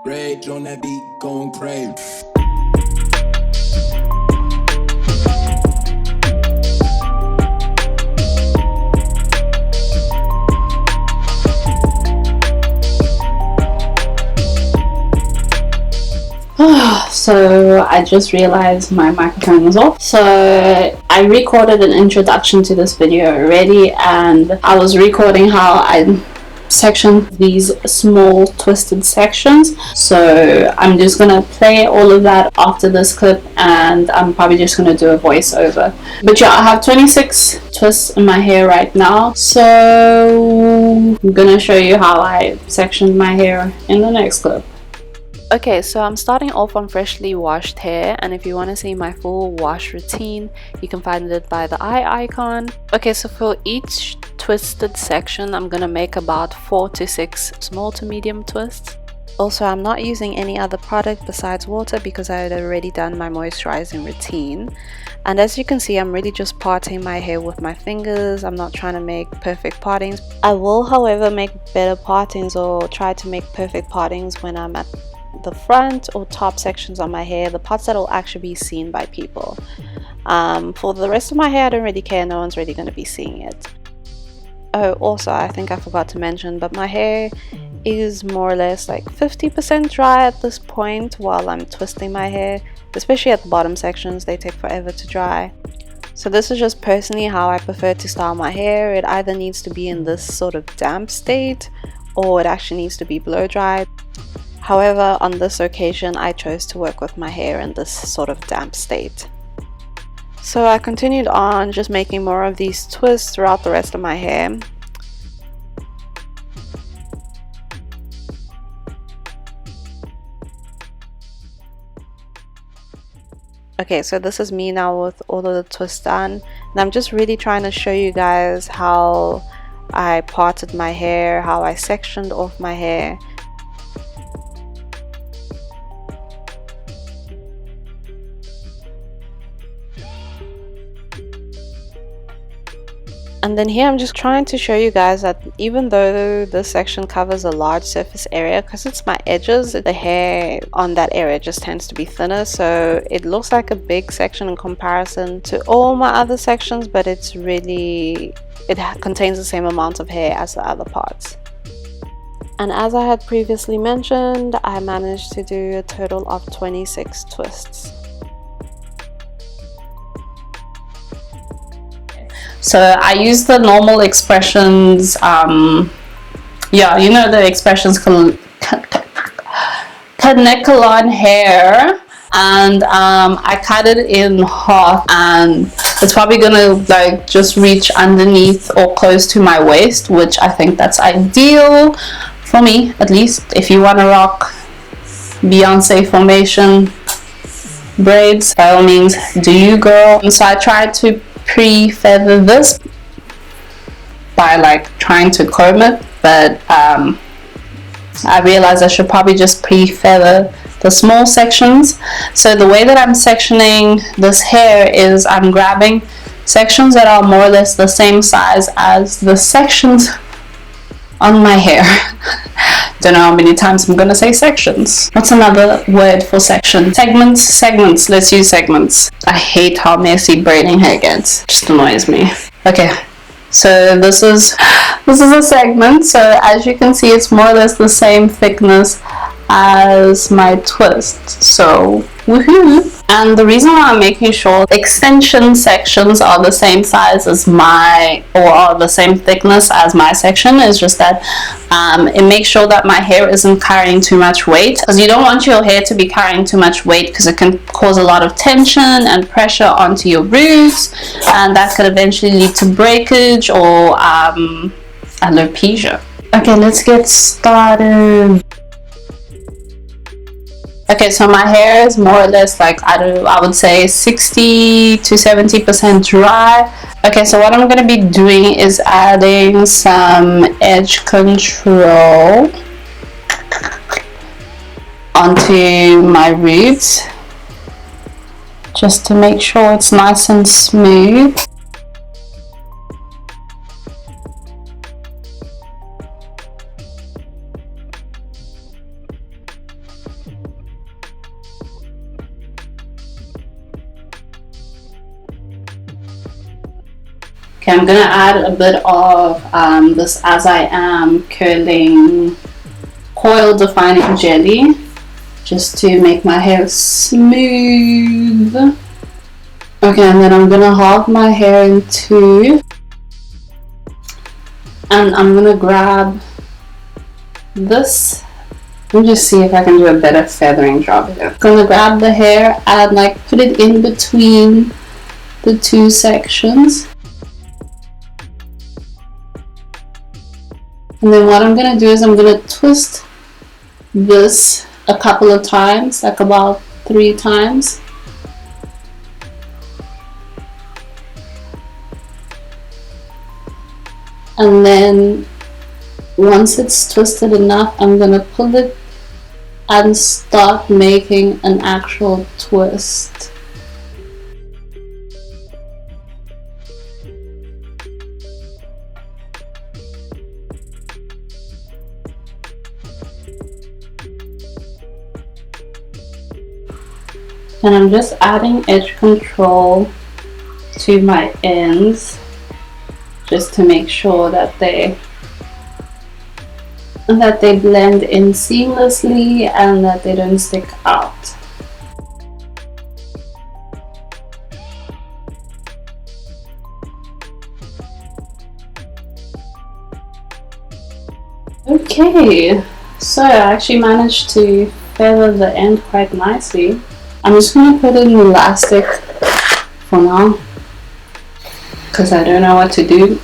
Rage on that beat, going crazy. So I just realized my microphone was off. So I recorded an introduction to this video already, and I was recording how I section these small twisted sections. So I'm just gonna play all of that after this clip, and I'm probably just gonna do a voiceover. But yeah, I have 26 twists in my hair right now, so I'm gonna show you how I sectioned my hair in the next clip. Okay, so I'm starting off on freshly washed hair, and if you want to see my full wash routine, you can find it by the eye icon. Okay, so for each twisted section, I'm gonna make about 4 to 6 small to medium twists. Also, I'm not using any other product besides water because I had already done my moisturizing routine. And as you can see, I'm really just parting my hair with my fingers. I'm not trying to make perfect partings. I will, however, make better partings or try to make perfect partings when I'm at the front or top sections on my hair, the parts that will actually be seen by people. For the rest of my hair, I don't really care, no one's really going to be seeing it. Oh, also, I think I forgot to mention, but my hair is more or less like 50% dry at this point while I'm twisting my hair, especially at the bottom sections. They take forever to dry. So this is just personally how I prefer to style my hair. It either needs to be in this sort of damp state or it actually needs to be blow dried. However, on this occasion, I chose to work with my hair in this sort of damp state. So I continued on just making more of these twists throughout the rest of my hair. Okay, so this is me now with all of the twists done, and I'm just really trying to show you guys how I parted my hair, how I sectioned off my hair. And then here I'm just trying to show you guys that even though this section covers a large surface area, because it's my edges, the hair on that area just tends to be thinner, so it looks like a big section in comparison to all my other sections, but it's really, it contains the same amount of hair as the other parts. And as I had previously mentioned, I managed to do a total of 26 twists. So I use the normal expressions, yeah, you know the expressions, Kanekelon hair, and I cut it in half, and it's probably gonna like just reach underneath or close to my waist, which I think that's ideal for me, at least. If you want to rock Beyonce formation braids, by all means do you, girl. And so I tried to pre-feather this by like trying to comb it, but I realized I should probably just pre-feather the small sections. So the way that I'm sectioning this hair is I'm grabbing sections that are more or less the same size as the sections on my hair. Don't know how many times I'm gonna say sections. What's another word for section? Segments. Let's use segments. I hate how messy braiding hair gets. It just annoys me. Okay, so this is a segment. So as you can see, it's more or less the same thickness as my twist. So woohoo! And the reason why I'm making sure extension sections are the same size as my, or are the same thickness as my section, is just that it makes sure that my hair isn't carrying too much weight, because you don't want your hair to be carrying too much weight because it can cause a lot of tension and pressure onto your roots, and that could eventually lead to breakage or alopecia. Okay, let's get started. Okay, so my hair is more or less like, I would say 60 to 70% dry. Okay, so what I'm going to be doing is adding some edge control onto my roots, just to make sure it's nice and smooth. Okay, I'm gonna add a bit of this As I Am curling coil defining jelly just to make my hair smooth. Okay, and then I'm gonna halve my hair in two, and I'm gonna grab this. Let me just see if I can do a better feathering job here. I'm gonna grab the hair and like put it in between the two sections. And then what I'm gonna do is I'm gonna twist this a couple of times, like about 3 times. And then once it's twisted enough, I'm gonna pull it and start making an actual twist. And I'm just adding edge control to my ends just to make sure that they blend in seamlessly and that they don't stick out. Okay, so I actually managed to feather the end quite nicely. I'm just going to put in elastic for now because I don't know what to do.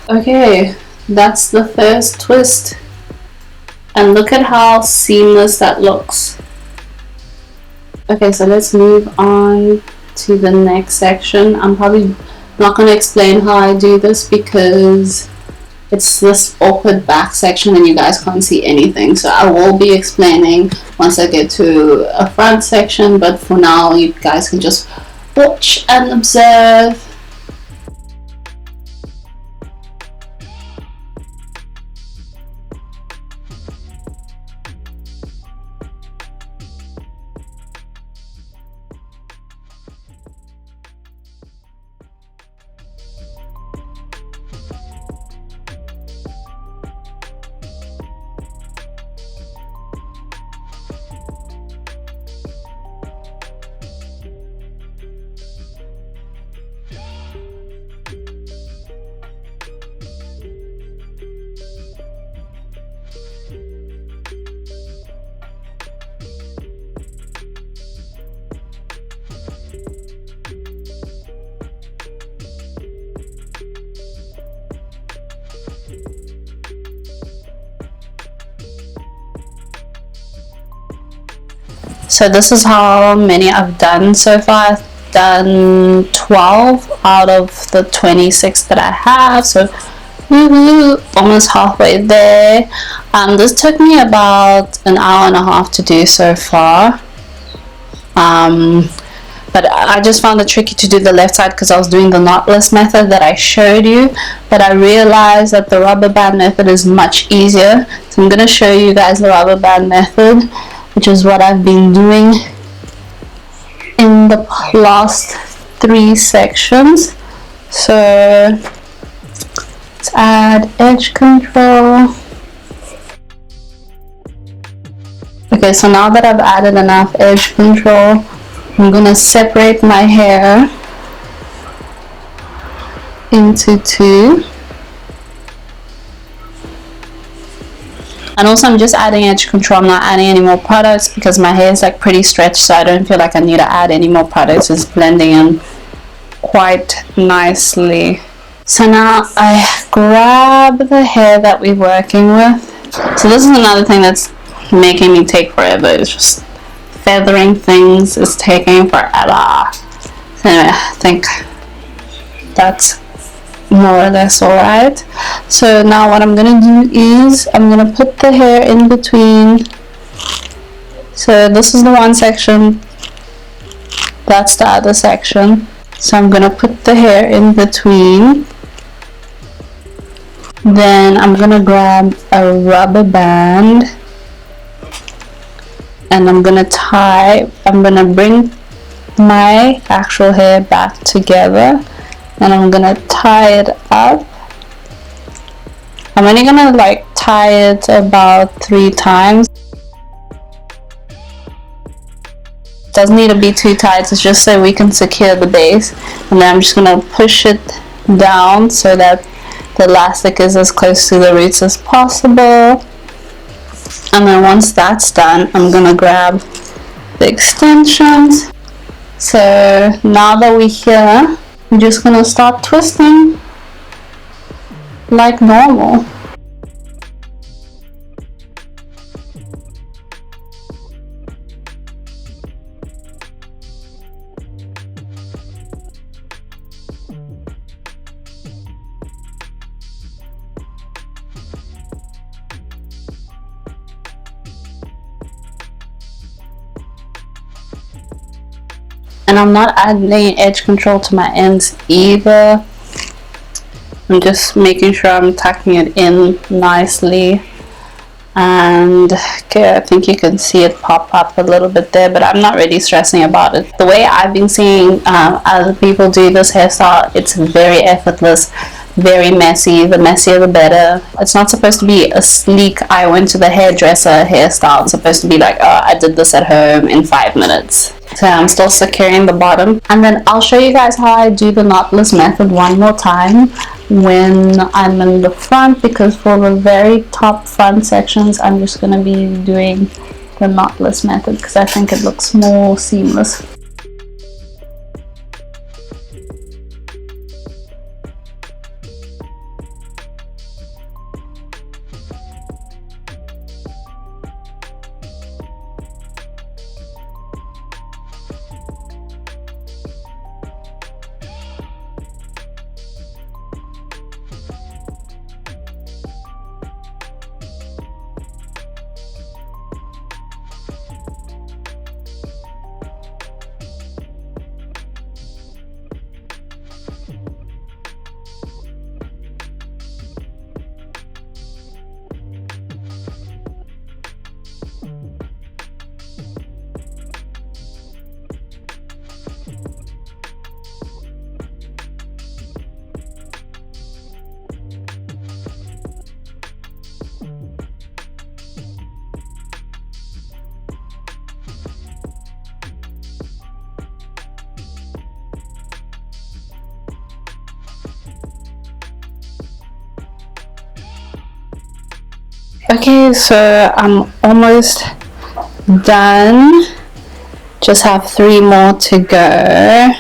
Okay, that's the first twist. And look at how seamless that looks. Okay, so let's move on to the next section. I'm probably not going to explain how I do this because it's this awkward back section and you guys can't see anything. So I will be explaining once I get to a front section, but for now you guys can just watch and observe. So this is how many I've done so far. I've done 12 out of the 26 that I have, so almost halfway there. This took me about an hour and a half to do so far, but I just found it tricky to do the left side because I was doing the knotless method that I showed you, but I realized that the rubber band method is much easier, so I'm going to show you guys the rubber band method, which is what I've been doing in the last 3 sections. So let's add edge control. Okay, so now that I've added enough edge control, I'm gonna separate my hair into 2. And also I'm just adding edge control. I'm not adding any more products because my hair is like pretty stretched, so I don't feel like I need to add any more products. It's blending in quite nicely. So now I grab the hair that we're working with. So this is another thing that's making me take forever. It's just feathering things is taking forever. So anyway, I think that's more or less alright. So now what I'm gonna do is I'm gonna put the hair in between. So this is the one section, that's the other section. So I'm gonna put the hair in between. Then I'm gonna grab a rubber band and I'm gonna bring my actual hair back together and I'm gonna tie it up. I'm only gonna like tie it about 3 times. Doesn't need to be too tight, it's just so we can secure the base. And then I'm just gonna push it down so that the elastic is as close to the roots as possible. And then once that's done, I'm gonna grab the extensions. So now that we're here, I'm just gonna start twisting like normal. And I'm not adding edge control to my ends either. I'm just making sure I'm tucking it in nicely. And okay, I think you can see it pop up a little bit there, but I'm not really stressing about it. The way I've been seeing other people do this hairstyle, it's very effortless, very messy. The messier the better. It's not supposed to be a sleek, I went to the hairdresser hairstyle. It's supposed to be like, oh, I did this at home in 5 minutes. So I'm still securing the bottom, and then I'll show you guys how I do the knotless method one more time when I'm in the front, because for the very top front sections I'm just going to be doing the knotless method because I think it looks more seamless. Okay, so I'm almost done. Just have 3 more to go.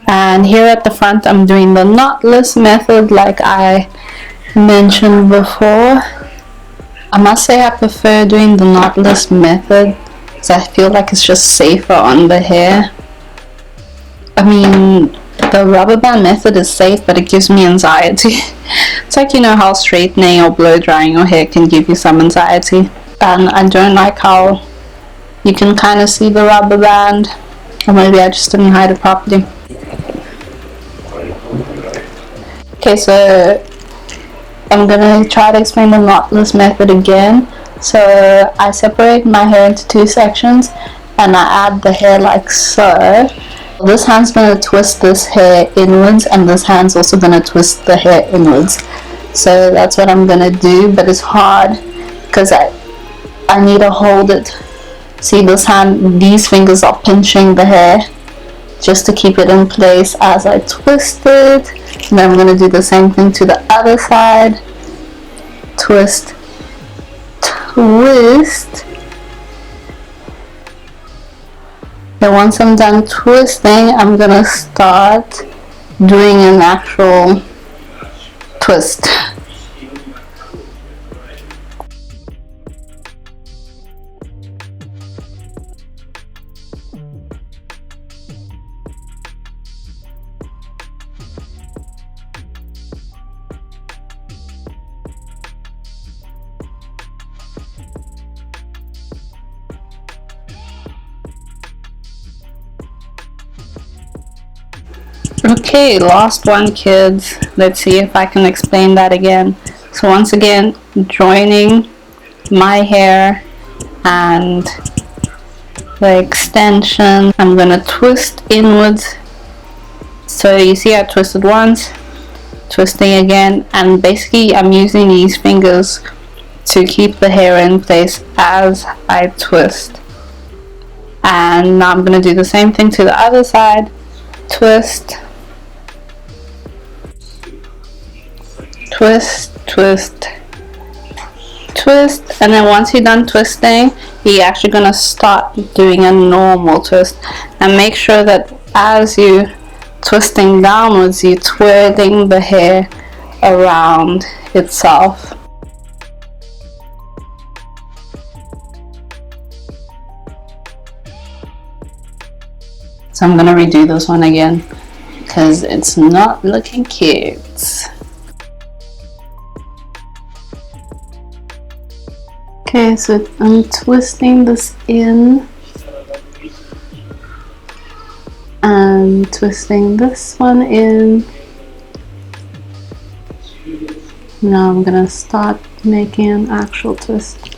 And here at the front I'm doing the knotless method like I mentioned before. I must say I prefer doing the knotless method because I feel like it's just safer on the hair. I mean, the rubber band method is safe, but it gives me anxiety. It's like, you know how straightening or blow drying your hair can give you some anxiety. And I don't like how you can kind of see the rubber band. Or maybe I just didn't hide it properly. Okay, so I'm gonna try to explain the knotless method again. So I separate my hair into 2 sections and I add the hair like so. This hand's gonna twist this hair inwards and this hand's also gonna twist the hair inwards. So that's what I'm gonna do, but it's hard because I need to hold it. See, this hand, these fingers are pinching the hair just to keep it in place as I twist it. And then I'm gonna do the same thing to the other side. Twist, twist. Then once I'm done twisting, I'm gonna start doing an actual twist. Okay, last one, kids. Let's see if I can explain that again. So once again, joining my hair and the extension, I'm gonna twist inwards So you see I twisted once, twisting again, and basically I'm using these fingers to keep the hair in place as I twist. And now I'm going to do the same thing to the other side. Twist, twist, twist, twist, and then once you're done twisting, you're actually going to start doing a normal twist. And make sure that as you're twisting downwards, you're twirling the hair around itself. So I'm gonna redo this one again because it's not looking cute. Okay, so I'm twisting this in and twisting this one in. Now I'm gonna start making an actual twist.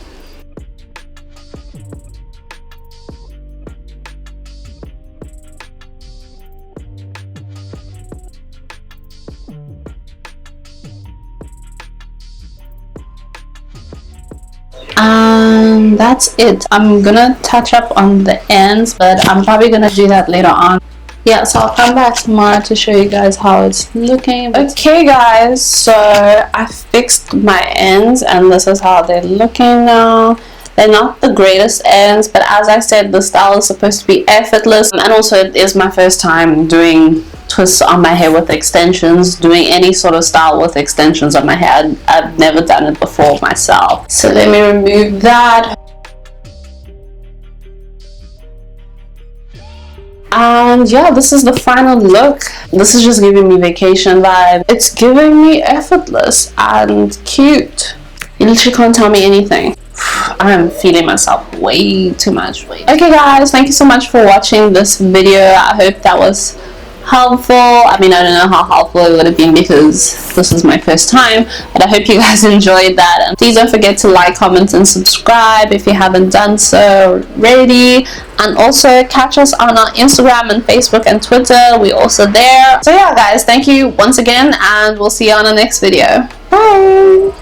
And that's it. I'm gonna touch up on the ends, but I'm probably gonna do that later on. Yeah, so I'll come back tomorrow to show you guys how it's looking. Okay guys, so I fixed my ends and this is how they're looking now. They're not the greatest ends, but as I said, the style is supposed to be effortless, and also it is my first time doing twists on my hair with extensions, doing any sort of style with extensions on my hair. I've never done it before myself. So let me remove that. And yeah, this is the final look. This is just giving me vacation vibe. It's giving me effortless and cute. You literally can't tell me anything. I'm feeling myself way too much. Okay guys, thank you so much for watching this video. I hope that was helpful. I mean, I don't know how helpful it would have been because this is my first time, but I hope you guys enjoyed that. And please don't forget to like, comment and subscribe if you haven't done so already. And also catch us on our Instagram and Facebook and Twitter. We're also there. So yeah guys, thank you once again and we'll see you on our next video. Bye.